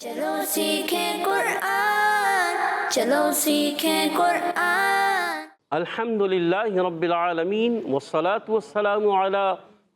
چلو سیکھیں قرآن، چلو سیکھیں قرآن۔ الحمدللہ رب العالمین والصلاة والسلام علی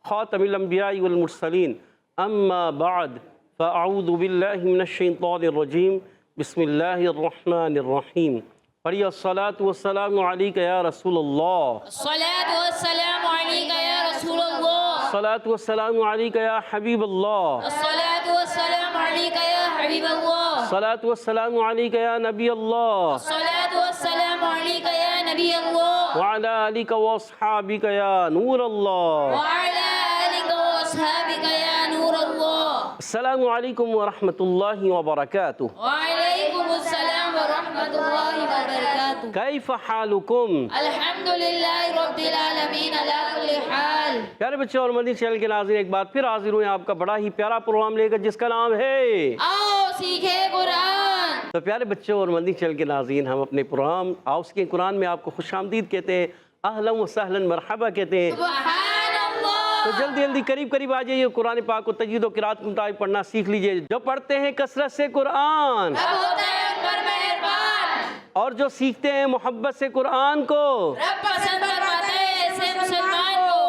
خاتم الانبیاء والمرسلین، اما بعد فاعوذ باللہ من الشیطان الرجیم، بسم اللہ الرحمن الرحیم۔ پڑھیے الصلاة والسلام علیک یا رسول اللہ، الصلاة والسلام علیک یا رسول اللہ، الصلاة والسلام علیک یا حبیب اللہ، الصلاة والسلام علیک یا حبیب اللہ، الصلاة والسلام علیک یا نبی اللہ، الصلاة والسلام علیک یا نبی اللہ، وعلی آلک واصحابک یا نور اللہ۔ وعلی آلک واصحابک یا نور اللہ۔ السلام علیکم ورحمۃ اللہ وبرکاتہ۔ وعلیکم السلام ورحمۃ اللہ وبرکاتہ۔ کیف حالکم؟ الحمدللہ رب العالمین علی کل حال۔ پیارے بچوں اور مدنی چینل کے ناظرین، ایک بار پھر حاضر ہوئے ہیں آپ کا بڑا ہی پیارا پروگرام لے کر، جس کا نام ہے آؤ سیکھے قرآن۔ تو پیارے بچوں اور مدنی چینل کے ناظرین، ہم اپنے پروگرام آؤ سیکھیں قرآن میں آپ کو خوش آمدید کہتے ہیں، اہلا و سہلا مرحبا کہتے ہیں۔ سبحان اللہ۔ تو جلدی جلدی قریب آ جائیے، قرآن پاک کو تجوید و قرات کے مطابق پڑھنا سیکھ لیجئے۔ جو پڑھتے ہیں کثرت سے قرآن، رب ہوتا ہے ان پر مہربان، اور جو سیکھتے ہیں محبت سے قرآن کو، رب پسند فرماتا ہے ایسے مسلمان کو،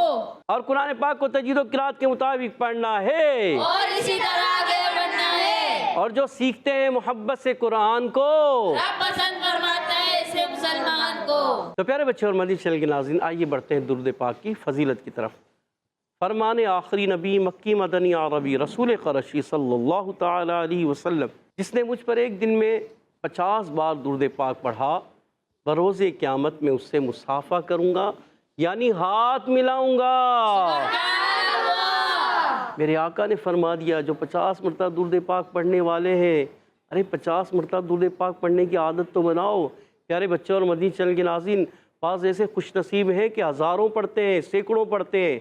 اور قرآن پاک کو تجوید و قرات کے مطابق پڑھنا ہے، اور اسی طرح آگے بڑھنا ہے۔ اور جو سیکھتے ہیں محبت سے قرآن کو۔ رب پسند فرماتا ہے ایسے مسلمان کو۔ تو پیارے بچے اور مدنی چینل کے ناظرین، آئیے بڑھتے ہیں درود پاک کی فضیلت کی طرف۔ فرمان آخری نبی مکی مدنی عربی رسول قرشی صلی اللہ تعالی علیہ وسلم، جس نے مجھ پر ایک دن میں 50 بار درود پاک پڑھا، بروز قیامت میں اس سے مصافحہ کروں گا، یعنی ہاتھ ملاؤں گا۔ میرے آقا نے فرما دیا، جو 50 مرتبہ درود پاک پڑھنے والے ہیں، ارے 50 مرتبہ درود پاک پڑھنے کی عادت تو بناؤ۔ پیارے بچوں اور مدنی چینل کے ناظرین، بعض ایسے خوش نصیب ہیں کہ ہزاروں پڑھتے ہیں، سینکڑوں پڑھتے ہیں،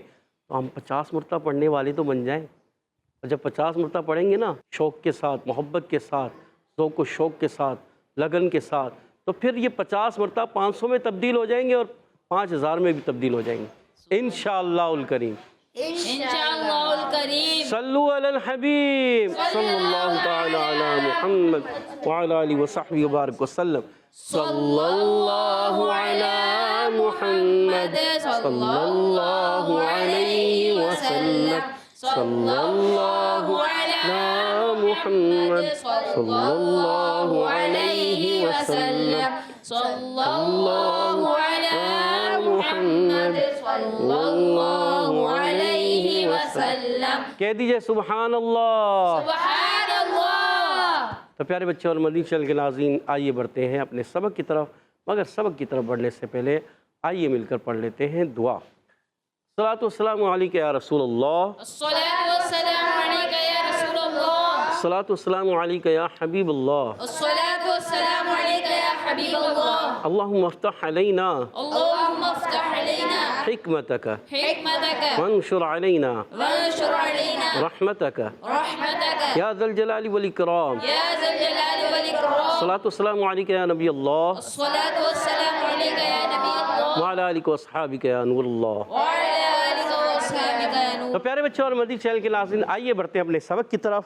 تو ہم 50 مرتبہ پڑھنے والے تو بن جائیں۔ اور جب 50 مرتبہ پڑھیں گے نا، شوق کے ساتھ، محبت کے ساتھ، ذوق و شوق کے ساتھ، لگن کے ساتھ، تو پھر یہ 50 مرتبہ 500 میں تبدیل ہو جائیں گے، اور 5000 میں بھی تبدیل ہو جائیں گے انشاءاللہ الکریم۔ انشاءاللہ الکریم۔ صلو علی الحبیب صلی اللہ تعالی علی محمد وعلی آلہ وصحبہ وبارک وسلم۔ صلی اللہ علی محمد صلی اللہ علیہ وسلم۔ صلی اللہ علی محمد صلی اللہ علیہ وسلم۔ صلی اللہ علی محمد صلی اللہ علیہ وسلم۔ کہہ دیجئے سبحان اللہ۔ سبحان اللہ۔ تو پیارے بچے اور مدنی چینل کے ناظرین، آئیے بڑھتے ہیں اپنے سبق کی طرف، مگر سبق کی طرف بڑھنے سے پہلے آئیے مل کر پڑھ لیتے ہیں دعا۔ الصلاۃ والسلام علیک یا رسول اللہ، الصلاة والسلام علیک یا رسول اللہ، الصلاۃ والسلام علیک یا حبیب اللہ، الصلاة والسلام علیک یا حبیب اللہ۔ اللہم افتح علینا اللہم افتح علینا حکمتک حکمتک وانشر علینا وانشر علینا رحمتک رحمتک یا ذا الجلال والاکرام۔ یا ذا الجلال والاکرام۔ الصلاۃ والسلام علیک یا نبی اللہ، الصلاة والسلام علیک یا نبی اللہ، وعلی آلک واصحابک یا نور اللہ۔ وعلی آلک واصحابک یا نور۔ تو پیارے بچوں اور مدنی چینل کے ناظرین، آئیے بڑھتے ہیں اپنے سبق کی طرف۔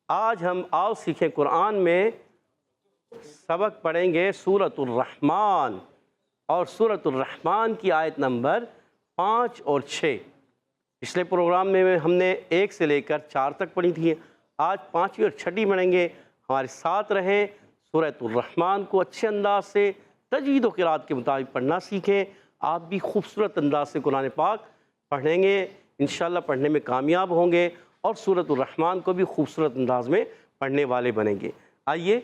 آج ہم آؤ سیکھیں قرآن میں سبق پڑھیں گے سورۃ الرحمن، اور سورۃ الرحمن کی آیت نمبر 5 اور 6۔ پچھلے پروگرام میں ہم نے 1 سے لے کر 4 تک پڑھی تھی، آج 5ویں اور 6ٹھی پڑھیں گے۔ ہمارے ساتھ رہیں، سورۃ الرحمن کو اچھے انداز سے تجوید و قرات کے مطابق پڑھنا سیکھیں۔ آپ بھی خوبصورت انداز سے قرآن پاک پڑھیں گے، انشاءاللہ پڑھنے میں کامیاب ہوں گے، اور سورۃ الرحمن کو بھی خوبصورت انداز میں پڑھنے والے بنیں گے۔ آئیے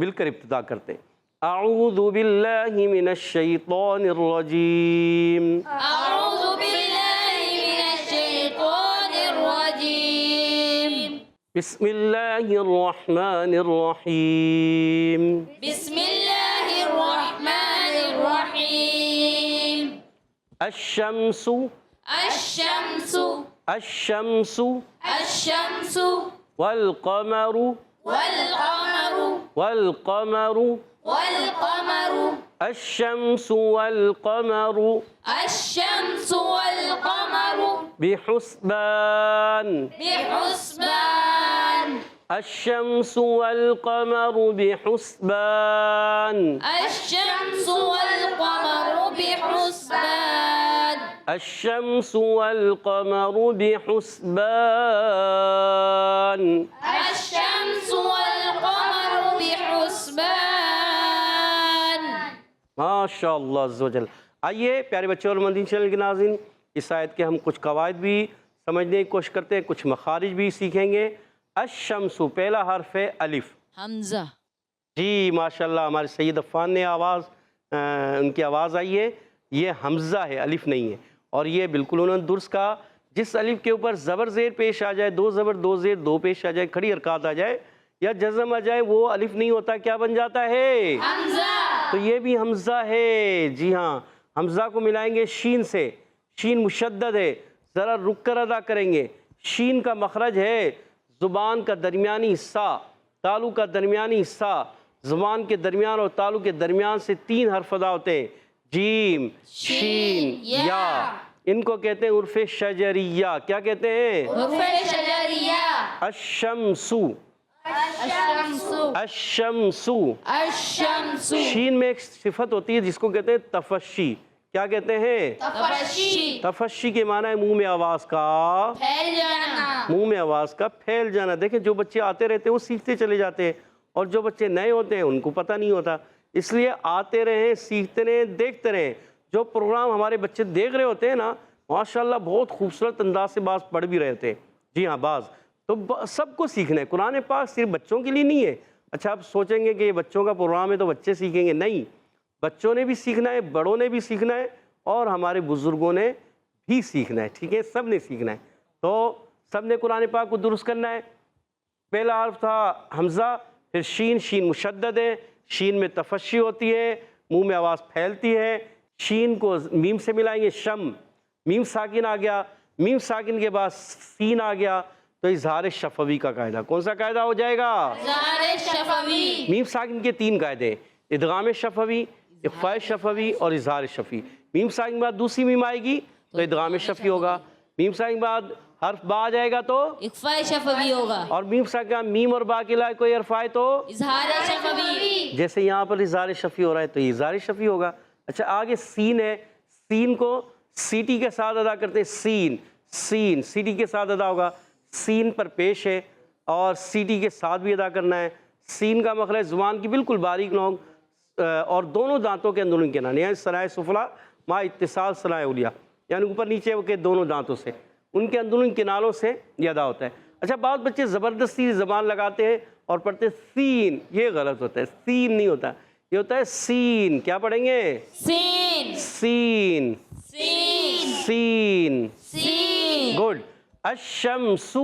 مل کر ابتدا کرتے ہیں۔ اعوذ باللہ من الشیطان الرجیم، اعوذ باللہ من الشیطان الرجیم، بسم اللہ الرحمن الرحیم۔ بسم اللہ الرحمن الرحیم۔ الشمس الشمس الشمس الشمس والقمر والقمر والقمر والقمر الشمس والقمر الشمس والقمر بحسبان بحسبان الشمس والقمر بحسبان الشمس والقمر بحسبان الشمس والقمر بحسبان الشمس والقمر بحسبان ماشاء اللہ عز و جل۔ آئیے پیارے بچوں اور مدنی چینل کے ناظرین، اس آیت کے ہم کچھ قواعد بھی سمجھنے کی کوشش کرتے ہیں، کچھ مخارج بھی سیکھیں گے۔ الشمس پہلا حرف ہے الف، حمزہ۔ جی ماشاءاللہ ہمارے سید عفان نے ان کی آواز آئی ہے، یہ حمزہ ہے، الف نہیں ہے، اور یہ بالکل انہوں نے درست کہا۔ جس الف کے اوپر زبر زیر پیش آ جائے، دو زبر دو زیر دو پیش آ جائے، کھڑی حرکات آ جائے یا جزم آ جائے، وہ الف نہیں ہوتا، کیا بن جاتا ہے؟ حمزہ۔ تو یہ بھی حمزہ ہے، جی ہاں۔ حمزہ کو ملائیں گے شین سے، شین مشدد ہے، ذرا رک کر ادا کریں گے۔ شین کا مخرج ہے زبان کا درمیانی حصہ، تالو کا درمیانی حصہ، زبان کے درمیان اور تالو کے درمیان سے 3 حرف ادا ہوتے ہیں، جیم، شین، یا۔ ان کو کہتے ہیں حروف شجریہ۔ کیا کہتے ہیں؟ حروف شجریہ۔ الشمس، الشمس، الشمس۔ الشمس، شین میں ایک صفت ہوتی ہے جس کو کہتے ہیں تفشی۔ کیا کہتے ہیں؟ تفشی، تفشی کے معنی ہے منہ میں آواز کا پھیل جانا۔ منہ میں آواز کا پھیل جانا۔ دیکھیں جو بچے آتے رہتے ہیں وہ سیکھتے چلے جاتے ہیں، اور جو بچے نئے ہوتے ہیں ان کو پتہ نہیں ہوتا۔ اس لیے آتے رہیں، سیکھتے رہیں، دیکھتے رہیں۔ جو پروگرام ہمارے بچے دیکھ رہے ہوتے ہیں نا، ماشاءاللہ بہت خوبصورت انداز سے بعض پڑھ بھی رہے ہوتے ہیں، جی ہاں بعض تو سب کو سیکھنا ہے۔ قرآن پاک صرف بچوں کے لیے نہیں ہے۔ اچھا آپ سوچیں گے کہ یہ بچوں کا پروگرام ہے تو بچے سیکھیں گے، نہیں، بچوں نے بھی سیکھنا ہے، بڑوں نے بھی سیکھنا ہے، اور ہمارے بزرگوں نے بھی سیکھنا ہے، ٹھیک ہے، سب نے سیکھنا ہے۔ تو سب نے قرآن پاک کو درست کرنا ہے۔ پہلا حرف تھا حمزہ، پھر شین، شین مشدد ہے، شین میں تفشی ہوتی ہے، منہ میں آواز پھیلتی ہے۔ شین کو میم سے ملائیں گے، شم، میم ساکن آ گیا، میم ساکن کے بعد سین آ گیا تو اظہار شفوی کا قاعدہ، کون سا قاعدہ ہو جائے گا؟ اظہار شفوی۔ میم ساکن کے 3 قاعدے، ادغام شفوی، اخفاء شفوی اور اظہار شفوی۔ میم ساکن کے بعد دوسری میم آئے گی تو ادغام شفوی ہوگا، میم ساکن کے بعد حرف با آ جائے گا تو اخفاء شفوی ہوگا، اور میم ساکن کے بعد میم اور با کے علاوہ کوئی حرف آئے تو اظہار شفوی۔ جیسے یہاں پر اظہار شفی ہو رہا ہے تو یہ اظہار شفی ہوگا۔ اچھا آگے سین ہے، سین کو سیٹی کے ساتھ ادا کرتے ہیں، سین، سین سیٹی کے ساتھ ادا ہوگا، سین پر پیش ہے اور سیٹی کے ساتھ بھی ادا کرنا ہے۔ سین کا مخرج زبان کی بالکل باریک نوک اور دونوں دانتوں کے اندرون کنارے، یعنی ثنائے سفلی ما اتصال ثنائے علیٰ، یعنی اوپر نیچے کے دونوں دانتوں سے، ان کے اندرون کناروں سے یہ ادا ہوتا ہے۔ اچھا بعض بچے زبردستی زبان لگاتے ہیں اور پڑھتے ہیں سین، یہ غلط ہوتا ہے، سین نہیں ہوتا، یہ ہوتا ہے سین۔ کیا پڑھیں گے؟ سین، سین، سین، سین، سین۔ گڈ۔ الشمس،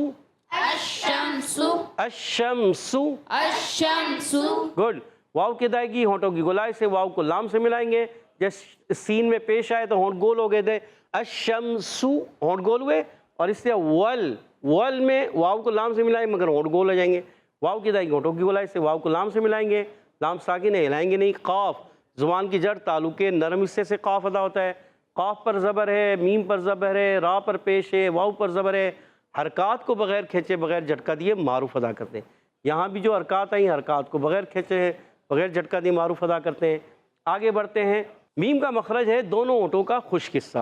الشمس، الشمس، الشمس۔ گڈ۔ واو کی ادائیگی ہونٹوں کی گولائی سے، واو کو لام سے ملائیں گے، جیسے سین میں پیش آئے تو ہونٹ گول ہو گئے تھے، الشمس ہونٹ گول ہوئے، اور اس سے ول میں واو کو لام سے ملائیں مگر ہونٹ گول ہو جائیں گے۔ واو کی ادائیگی ہونٹوں کی گولائی سے، واو کو لام سے ملائیں گے، لام ساکن ہے ہلائیں گے نہیں۔ قاف، زبان کی جڑ تالو کے نرم حصے سے قاف ادا ہوتا ہے، قاف پر زبر ہے، میم پر زبر ہے، را پر پیش ہے، واو پر زبر ہے، حرکات کو بغیر کھینچے بغیر جھٹکا دیے معروف ادا کرتے ہیں۔ یہاں بھی جو حرکات آئیں حرکات کو بغیر کھینچے بغیر جھٹکا دیے معروف ادا کرتے ہیں۔ آگے بڑھتے ہیں۔ میم کا مخرج ہے دونوں ہونٹوں کا خشک حصہ،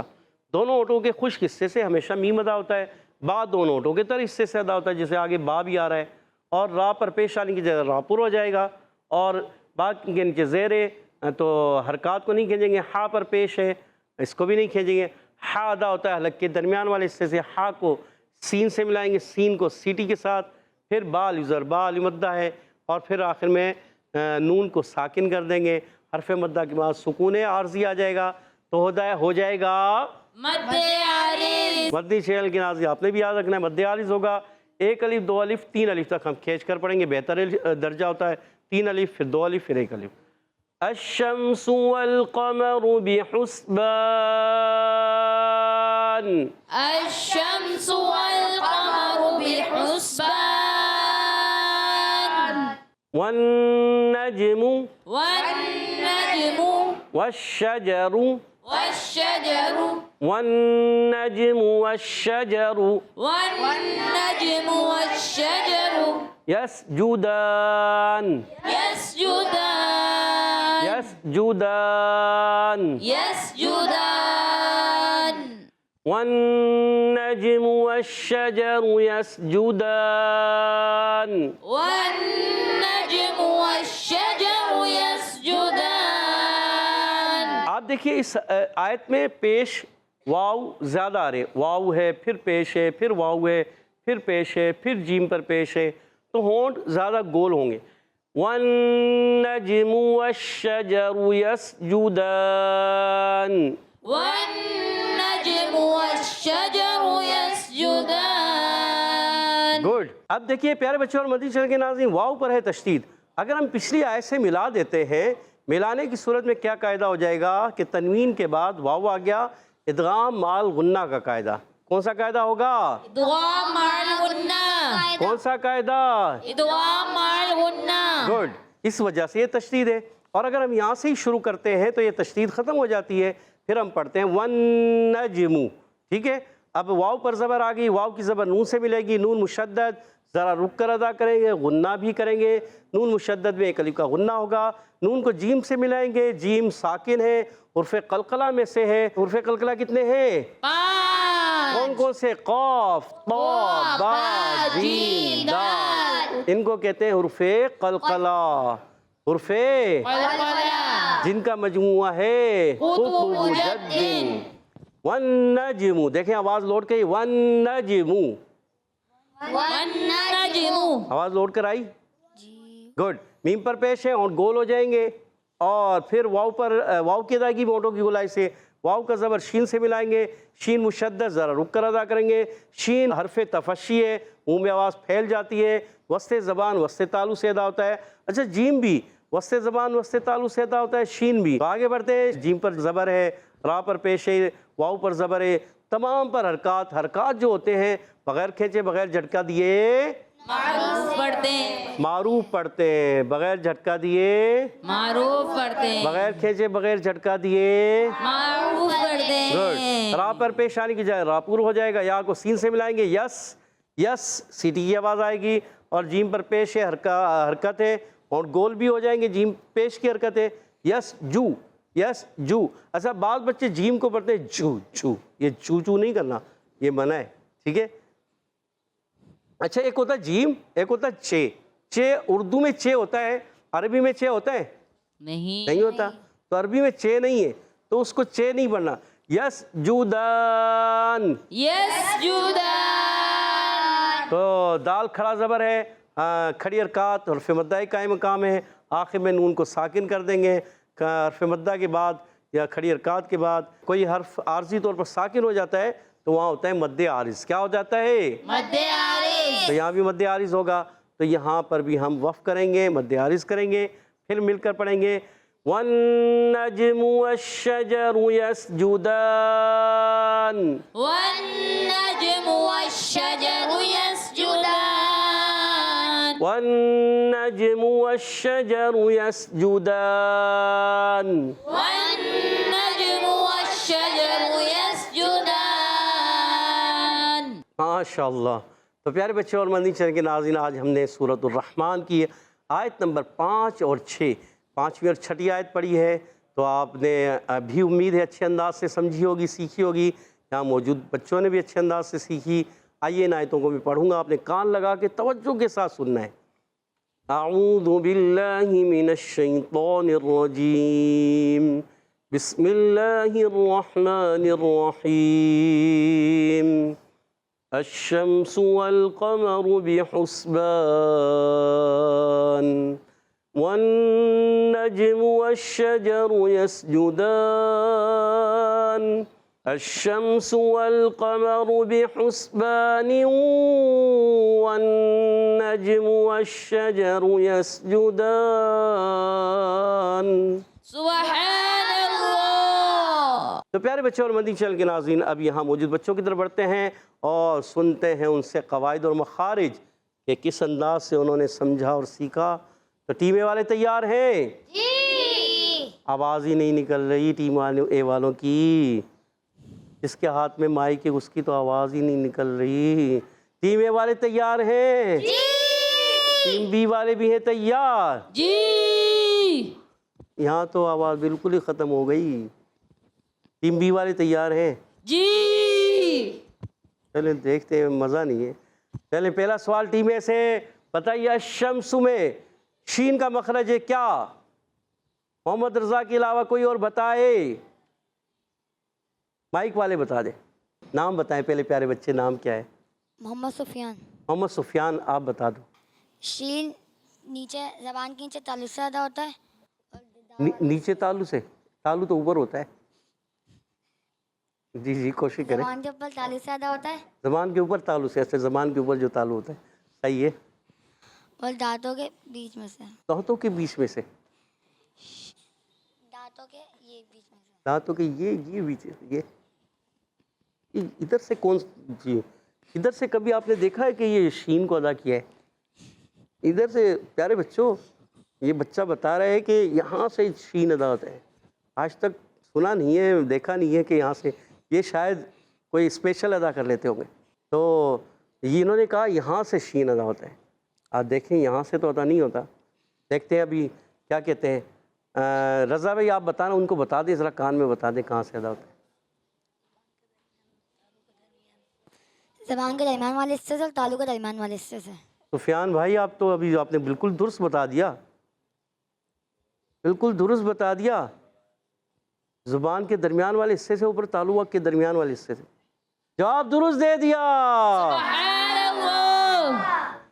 دونوں ہونٹوں کے خشک حصے سے ہمیشہ میم ادا ہوتا ہے، با دونوں ہونٹوں کے تر حصے سے ادا ہوتا ہے، جیسے آگے با بھی آ رہا ہے، اور را پر پیش آنے کی جگہ را پر ہو جائے گا، اور با کے نیچے زیر ہے تو حرکات کو نہیں کھینچیں گے، ہا پر پیش ہے اس کو بھی نہیں کھینچیں گے، ہا ادا ہوتا ہے حلق کے درمیان والے حصے سے، ہا کو سین سے ملائیں گے، سین کو سیٹی کے ساتھ، پھر با الزر، با مدہ ہے، اور پھر آخر میں نون کو ساکن کر دیں گے، حرف مدہ کے بعد سکون عارضی آ جائے گا تو ہو جائے گا مد عارض۔ مدنی چینل کے ناظرین آپ نے بھی یاد رکھنا ہے، مد عارض ہوگا 1 الف 2 الف 3 الف تک ہم کھینچ کر پڑھیں گے، بہتر درجہ ہوتا ہے 3 الف پھر 2 الف پھر 1 الف۔ الشمس والقمر بحسبان، الشمس والقمر بحسبان، والنجم والنجم والشجر والشجر والنجم والشجر والنجم والشجر يسجدان يسجدان يسجدان يسجدان والنجم والشجر يسجدان والنجم والشجر يسجدان. آپ دیکھیے اس آیت میں پیش واو زیادہ آ رہے، واو ہے پھر پیش ہے پھر واو ہے پھر پیش ہے پھر جیم پر پیش ہے، تو ہونٹ زیادہ گول ہوں گے. وَالنَّجْمُ وَالشَّجَرُ يَسْجُدَانِ. والنجم والشجر يسجدان. گڈ. اب دیکھیے پیارے بچوں اور مدنی چینل کے ناظرین، واو پر ہے تشدید. اگر ہم پچھلی آیت سے ملا دیتے ہیں، ملانے کی صورت میں کیا قاعدہ ہو جائے گا کہ تنوین کے بعد واو آ گیا، ادغام مال غنہ کا قاعدہ. کون سا قاعدہ ہوگا؟ ادغام مع الغنہ. کون سا قاعدہ؟ ادغام مع الغنہ. گڈ. اس وجہ سے یہ تشدید ہے، اور اگر ہم یہاں سے ہی شروع کرتے ہیں تو یہ تشدید ختم ہو جاتی ہے. پھر ہم پڑھتے ہیں وَالنَّجْمُ. ٹھیک ہے، اب واو پر زبر آ گئی، واو کی زبر نون سے ملے گی، نون مشدد، ذرا رک کر ادا کریں گے، غنہ بھی کریں گے. نون مشدد میں ایک الف کا غنہ ہوگا. نون کو جیم سے ملائیں گے، جیم ساکن ہے، حرف قلقلہ میں سے ہے. حرف قلقلہ کتنے ہیں؟ 5. کون کون سے؟ قاف، طا، با، جیم، دال. ان کو کہتے ہیں حرف قلقلہ. حرف قلقلہ. جن کا مجموعہ ہے قطب جد. والنجم. دیکھیں آواز لوٹ کے والنجم، والنجم. آواز لوٹ کر آئی. گڈ. میم پر پیش ہے، اور گول ہو جائیں گے، اور پھر واو پر واو کی ادائیگی ہونٹوں کی گولائی سے. واو کا زبر شین سے ملائیں گے، شین مشدد، ذرا رک کر ادا کریں گے. شین حرف تفشی ہے، منہ میں آواز پھیل جاتی ہے، وسط زبان وسط تالو سے ادا ہوتا ہے. اچھا جیم بھی وسط زبان وسط تالو سے ادا ہوتا ہے، شین بھی. تو آگے بڑھتے ہیں. جیم پر زبر ہے، را پر پیش ہے، واو پر زبر ہے. تمام پر حرکات جو ہوتے ہیں بغیر کھینچے بغیر جھٹکا دیے معروف پڑھتے ہیں. معروف پڑھتے ہیں، بغیر جھٹکا دیے معروف پڑھتے ہیں. بغیر کھینچے بغیر جھٹکا دیے معروف پڑھتے ہیں. گڈ. را پر پیش آنے کی جائے راپور ہو جائے گا. یا کو سین سے ملائیں گے، یس یس، سیٹی کی آواز آئے گی. اور جیم پر پیش ہے، حرکت ہے، اور گول بھی ہو جائیں گے. جیم پیش کی حرکت ہے. یس جو، یس جو. اچھا بعض بچے جیم کو پڑھتے ہیں جو چو. یہ چو چو نہیں کرنا، یہ منع ہے. ٹھیک ہے. اچھا ایک ہوتا ہے جیم، ایک ہوتا ہے چے. چے اردو میں چے ہوتا ہے، عربی میں چے ہوتا ہے؟ نہیں ہوتا. تو عربی میں چے نہیں ہے، تو اس کو چے نہیں پڑھنا. یس جودان. یسجدان. تو دال کھڑا زبر ہے، کھڑی حرکات، حرف مدہ قائم مقام ہے. آخر میں نون کو ساکن کر دیں گے. حرف مدہ کے بعد یا کھڑی حرکات کے بعد کوئی حرف عارضی طور پر ساکن ہو جاتا ہے تو وہاں ہوتا ہے مد عارض. کیا ہو جاتا ہے؟ مد عارض. تو یہاں بھی مد عارض ہوگا، تو یہاں پر بھی ہم وقف کریں گے، مد عارض کریں گے. پھر مل کر پڑھیں گے وَالنَّجْمُ وَالشَّجَرُ يَسْجُدَانِ. والنجم والشجر يسجدان. وَالنَّجْمُ وَالشَّجَرُ يَسْجُدَانِ. والنجم والشجر يسجدان. ماشاء اللہ. تو پیارے بچے اور مدنی چینل کے ناظرین، آج ہم نے سورۃ الرحمن کی آیت نمبر 5 اور 6، 5ویں اور 6ٹھی آیت پڑھی ہے. تو آپ نے بھی امید ہے اچھے انداز سے سمجھی ہوگی، سیکھی ہوگی. یہاں موجود بچوں نے بھی اچھے انداز سے سیکھی. آئیے ان آیتوں کو میں پڑھوں گا، آپ نے کان لگا کے توجہ کے ساتھ سننا ہے. اعوذ باللہ من الشیطان الرجیم، بسم اللہ الرحمن الرحیم. الشمس والقمر بحسبان، والنجم والشجر يسجدان. الشمس والقمر بحسبان، والنجم والشجر يسجدان. سبحان اللہ. تو پیارے بچوں اور مدنی چینل کے ناظرین، اب یہاں موجود بچوں کی طرف بڑھتے ہیں اور سنتے ہیں ان سے قواعد اور مخارج کہ کس انداز سے انہوں نے سمجھا اور سیکھا. تو ٹیمیں والے تیار ہیں؟ جی. آواز ہی نہیں نکل رہی ٹیم اے والوں کی. جس کے ہاتھ میں مائک ہے اس کی تو آواز ہی نہیں نکل رہی. ٹیم اے والے تیار ہیں؟ جی. ٹیم بی والے بھی ہیں تیار؟ جی. یہاں تو آواز بالکل ہی ختم ہو گئی. ٹیم بی والے تیار ہیں؟ جی. چلیں دیکھتے ہیں, مزہ نہیں ہے. چلیں پہلا سوال ٹیم اے سے. بتائیے الشمس میں شین کا مخرج ہے کیا؟ محمد رضا کے علاوہ کوئی اور بتائے؟ مائک والے بتا دیں. نام بتائیں پہلے پیارے بچے, نام کیا ہے؟ محمد سفیان. محمد سفیان, آپ بتا دو. شین نیچے زبان کے نیچے تعلق سے ادا ہوتا ہے. نیچے تالو سے؟ تالو تو اوپر ہوتا ہے. جی جی کوشش کریں. زبان کے اوپر تعلق سے ادا ہوتا ہے زبان کے اوپر تالو سے, ایسے زبان کے اوپر جو تالو ہوتا ہے. صحیح ہے. اور دانتوں کے بیچ میں سے. دانتوں کے بیچ میں سے؟ دانتوں کے یہ بیچ میں سے. دانتوں کے یہ بیچ, یہ ادھر سے کون, جی ادھر سے کبھی آپ نے دیکھا ہے کہ یہ شین کو ادا کیا ہے؟ ادھر سے پیارے بچوں, یہ بچہ بتا رہا ہے کہ یہاں سے شین ادا ہوتا ہے. آج تک سنا نہیں ہے, دیکھا نہیں ہے کہ یہاں سے. یہ شاید کوئی اسپیشل ادا کر لیتے ہوں گے. تو یہ انہوں نے کہا یہاں سے شین ادا ہوتا ہے. آپ دیکھیں یہاں سے تو ادا نہیں ہوتا. دیکھتے ہیں ابھی کیا کہتے ہیں. رضا بھائی آپ بتانا, ان کو بتا دیں ذرا, کان میں بتا دیں کہاں سے ادا ہوتا ہے. زبان کے درمیان والے حصے سے اور تالو کے درمیان والے حصے سے. سفیان بھائی آپ تو ابھی آپ نے بالکل درست بتا دیا, بالکل درست بتا دیا. زبان کے درمیان والے حصے سے اوپر, تالو کے درمیان والے حصے سے. جواب درست دے دیا. سبحان اللہ.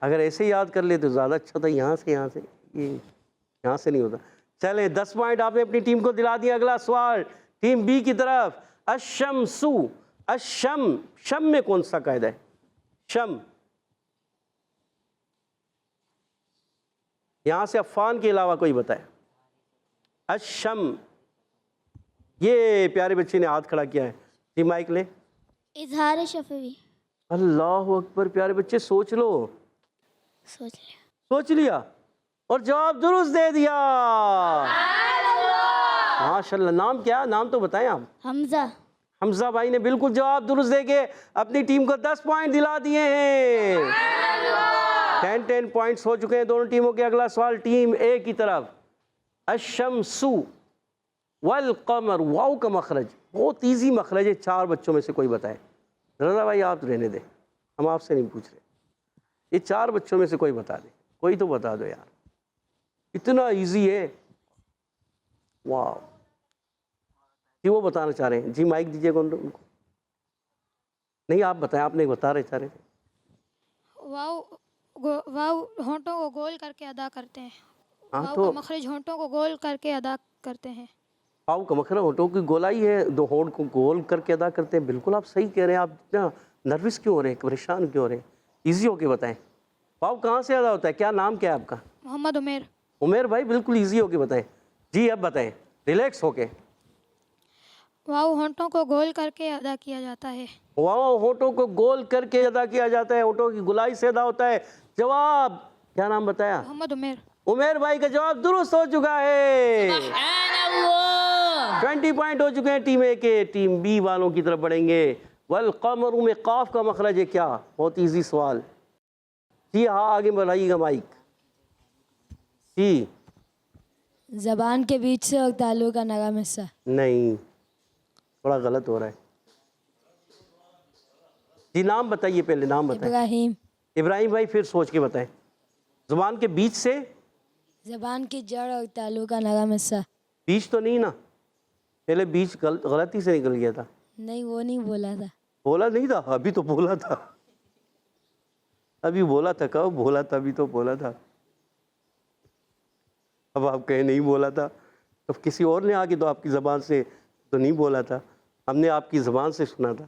اگر ایسے یاد کر لے تو زیادہ اچھا تھا. یہاں سے یہاں سے نہیں ہوتا. چلیں 10 پوائنٹ آپ نے اپنی ٹیم کو دلا دیا. اگلا سوال ٹیم بی کی طرف. الشمسو, شم میں کون سا قاعدہ ہے؟ شم. یہاں سے عفان کے علاوہ کوئی بتائے. الشم, یہ پیارے بچے نے ہاتھ کھڑا کیا ہے. جی مائک لیں. اظہار شفوی. اللہ اکبر, پیارے بچے سوچ لو. سوچ لیا اور جواب درست دے دیا. ماشاء اللہ. نام کیا, نام تو بتائیں آپ. حمزہ. حمزہ بھائی نے بالکل جواب درست دے کے اپنی ٹیم کو 10 پوائنٹ دلا دیے ہیں. 10 پوائنٹس ہو چکے ہیں دونوں ٹیموں کے. اگلا سوال ٹیم اے کی طرف. الشمس والقمر, واو کا مخرج بہت ایزی مخرج ہے. 4 بچوں میں سے کوئی بتائے. رضا بھائی آپ رہنے دیں, ہم آپ سے نہیں پوچھ رہے. یہ 4 بچوں میں سے کوئی بتا دے. کوئی تو بتا دو یار, اتنا ایزی ہے. واو. جی وہ بتانا چاہ رہے ہیں. جی مائک دیجیے کون ان کو. نہیں آپ بتائیں, آپ نہیں بتا رہے چاہ رہے تھے. واو ہونٹوں کو گول کر کے ادا کرتے ہیں. واو کا مخرج ہونٹوں کو گول کر کے ادا کرتے ہیں. واو کا مخرج ہونٹوں کی گولائی ہے, 2 ہونٹ کو گول کر کے ادا کرتے ہیں. بالکل آپ صحیح کہہ رہے ہیں. آپ اتنا نروس کیوں ہو رہے ہیں, پریشان کیوں ہو رہے ہیں؟ ایزی ہو کے بتائیں. واو کہاں سے ادا ہوتا ہے؟ کیا نام کیا ہے آپ کا؟ محمد عمیر. عمیر بھائی بالکل ایزی ہو کے بتائیں. جی اب بتائیں ریلیکس ہو کے. واو ہونٹوں کو گول کر کے ادا کیا جاتا ہے. واو ہونٹوں کو گول کر کے ادا کیا جاتا ہے, ہونٹوں کی گولائی سے ادا ہوتا ہے. جواب کیا نام بتایا؟ محمد عمیر. عمیر بھائی کا جواب درست ہو چکا ہے. سبحان اللہ. 20 پوائنٹ ہو چکے ہیں ٹیم اے کے. ٹیم بی والوں کی طرف بڑھیں گے. والقمر میں قاف کا مخرج ہے کیا؟ بہت ایزی سوال. جی ہاں آگے بڑھائیے گا مائک. جی زبان کے بیچ سے اور تالو کا نرم حصہ. نہیں, تھوڑا غلط ہو رہا ہے. جی نام بتائیے, پہلے نام بتائیں. ابراہیم. ابراہیم بھائی پھر سوچ کے بتائیں. زبان کے بیچ سے, زبان کی جڑ اور تالو کا نرم حصہ. بیچ تو نہیں نا, پہلے بیچ غلطی سے نکل گیا تھا. نہیں وہ نہیں بولا تھا. بولا نہیں تھا, ابھی تو بولا تھا. ابھی بولا تھا, کب بولا تھا؟ ابھی تو بولا تھا. اب آپ کہیں نہیں بولا تھا, تو کسی اور نے آگے تو آپ کی زبان سے تو نہیں بولا تھا, ہم نے آپ کی زبان سے سنا تھا.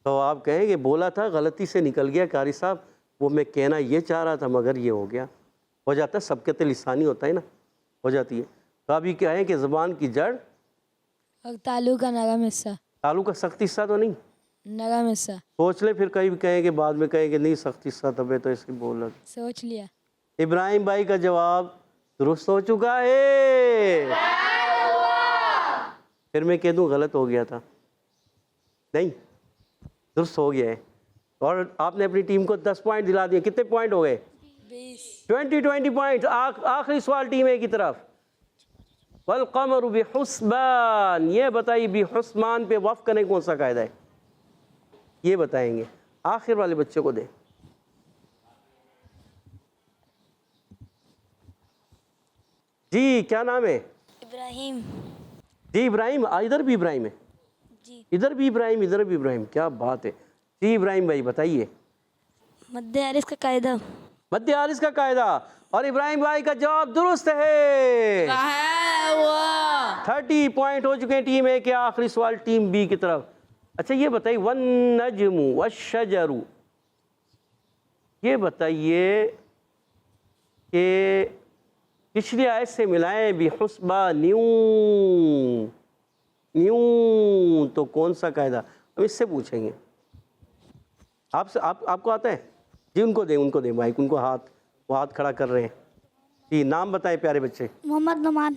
تو آپ کہیں کہ بولا تھا, غلطی سے نکل گیا قاری صاحب, وہ میں کہنا یہ چاہ رہا تھا مگر یہ ہو گیا. ہو جاتا ہے, سبقت لسانی ہوتا ہے نا, ہو جاتی ہے. تو آپ یہ کہیں کہ زبان کی جڑ اور تالو کا نرم حصہ. تالو کا سخت حصہ تو نہیں, نرم حصہ. سوچ لیں, پھر کہیں بھی کہیں کہ بعد میں کہیں کہ نہیں سخت حصہ تبے تو اس کی بول رہا. سوچ لیا. ابراہیم بھائی کا جواب درست ہو چکا ہے. پھر میں کہہ دوں غلط ہو گیا تھا؟ نہیں، درست ہو گیا ہے. اور آپ نے اپنی ٹیم کو 10 پوائنٹ دلا دیے. کتنے پوائنٹ ہو گئے؟ 20 پوائنٹ. آخری سوال ٹیم اے کی طرف. والقمر بحسبان، یہ بتائیے بحسبان پہ وقف کرنے کون سا قاعدہ ہے؟ یہ بتائیں گے. آخر والے بچے کو دیں. جی کیا نام ہے؟ ابراہیم. جی ابراہیم. ادھر بھی ابراہیم ہے؟ جی. ادھر بھی ابراہیم، ادھر بھی ابراہیم. کیا بات ہے. جی ابراہیم بھائی بتائیے. مد عارض کا قاعدہ. مد عارض کا قاعدہ. اور ابراہیم بھائی کا جواب درست ہے. 30 پوائنٹ ہو چکے ہیں ٹیم اے کے. آخری سوال ٹیم بی کی طرف. اچھا یہ بتائیے والنجم والشجر، یہ بتائیے کہ پچھلی آیت سے ملائیں بحسبان نیوں تو کون سا قاعدہ؟ ہم اس سے پوچھیں گے. آپ کو آتا ہے؟ جی ان کو دیں بھائی، ان کو وہ ہاتھ کھڑا کر رہے ہیں. جی نام بتائیں پیارے بچے. محمد نعمان.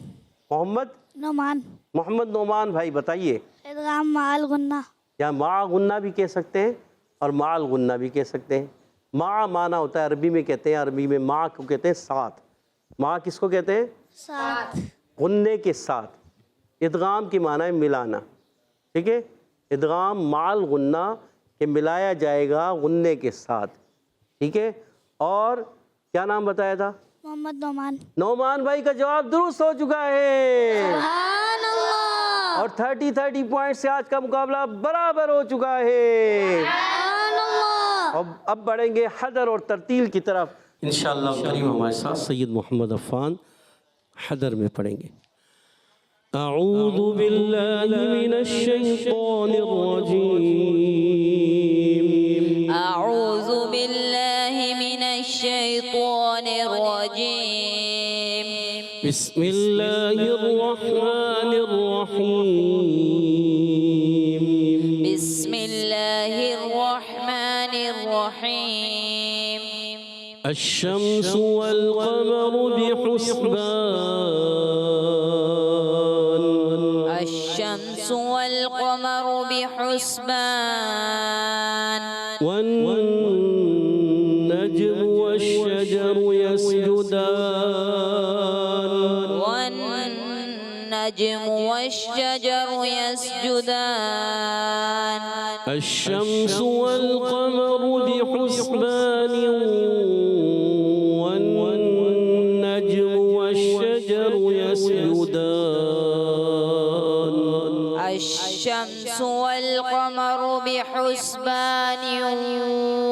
محمد نعمان بھائی بتائیے. ادغام مع الغنہ. یا مع غنہ بھی کہہ سکتے ہیں اور مع الغنہ بھی کہہ سکتے ہیں. مع معنی ہوتا ہے عربی میں کہتے ہیں، عربی میں مع کو کہتے ہیں ساتھ. مع کس کو کہتے ہیں؟ ساتھ. غنے کے ساتھ. ادغام کی معنی ہے ملانا. ٹھیک ہے، ادغام مع الغنہ کہ ملایا جائے گا غنے کے ساتھ. ٹھیک ہے. اور کیا نام بتایا تھا؟ محمد نعمان. نعمان بھائی کا جواب درست ہو چکا ہے. سبحان اللہ. اور 30 پوائنٹ سے آج کا مقابلہ برابر ہو چکا ہے. سبحان اللہ. اب بڑھیں گے حدر اور ترتیل کی طرف. انشاءاللہ کریم ہمارے ساتھ سید محمد عفان حدر میں پڑھیں گے. اعوذ باللہ من الشیطان الرجیم. اعوذ باللہ من الشیطان الرجیم. بسم اللہ الرحمن الرحیم. بسم اللہ الرحمن الرحیم. الشمس والقمر بحسبان. الشمس والقمر بحسبان. والنجم والشجر يسجدان. والنجم والشجر يسجدان. الشمس والقمر بحسبان. والنجم والشجر يسجدان. الشمس والقمر بحسبان.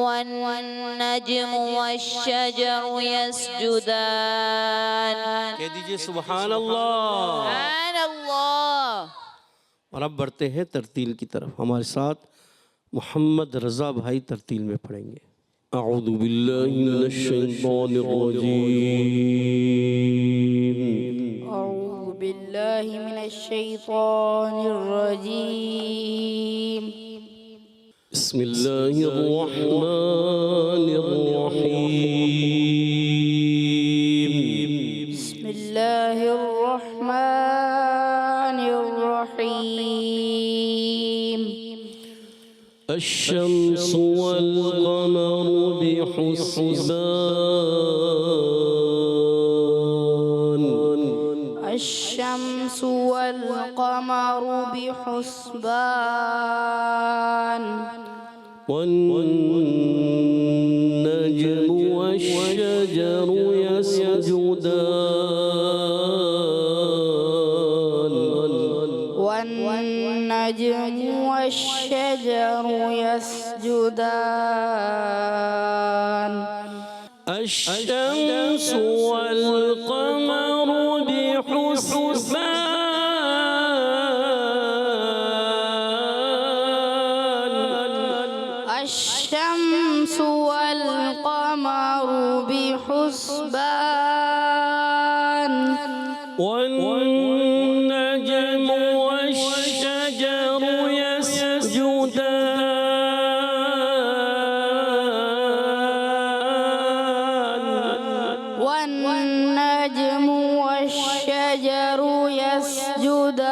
والنجم والشجر يسجدان. کہہ دیجئے سبحان اللہ. سبحان اللہ. اور اب بڑھتے ہیں ترتیل کی طرف. ہمارے ساتھ محمد رضا بھائی ترتیل میں پڑھیں گے. اعوذ باللہ من الشیطان الرجیم. أعوذ بالله من الشيطان الرجيم. بسم اللہ الرحمن الرحیم. بسم الله الرحمن الرحيم. الشمس والقمر بحسبان. الشمس والقمر بحسبان. والنجم والشجر يسجدان. والنجم والشجر يسجدان. الشمس والقمر بحسبان. الشمس والقمر بحسبان. والنجم والشجر يسجدان. والنجم والشجر يسجدان.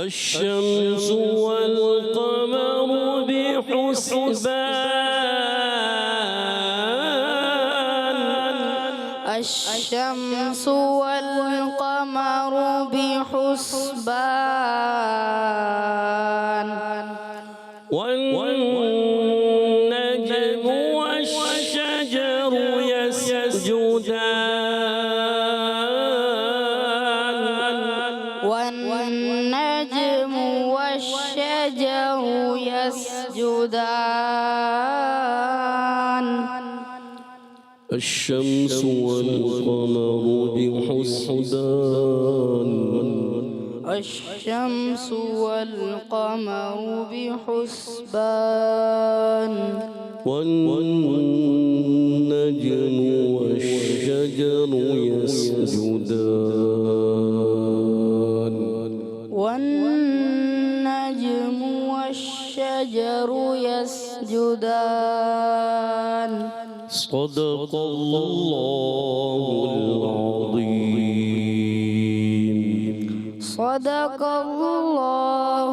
الشمس والقمر بحسبان الشمس والقمر بحسبان والنجم والشجر يسجدان والنجم والشجر يسجدان الشمس والقمر بحسبان الشمس والقمر بحسبان والنجم والشجر يسجدان والنجم والشجر يسجدان صدق الله العظيم صدق الله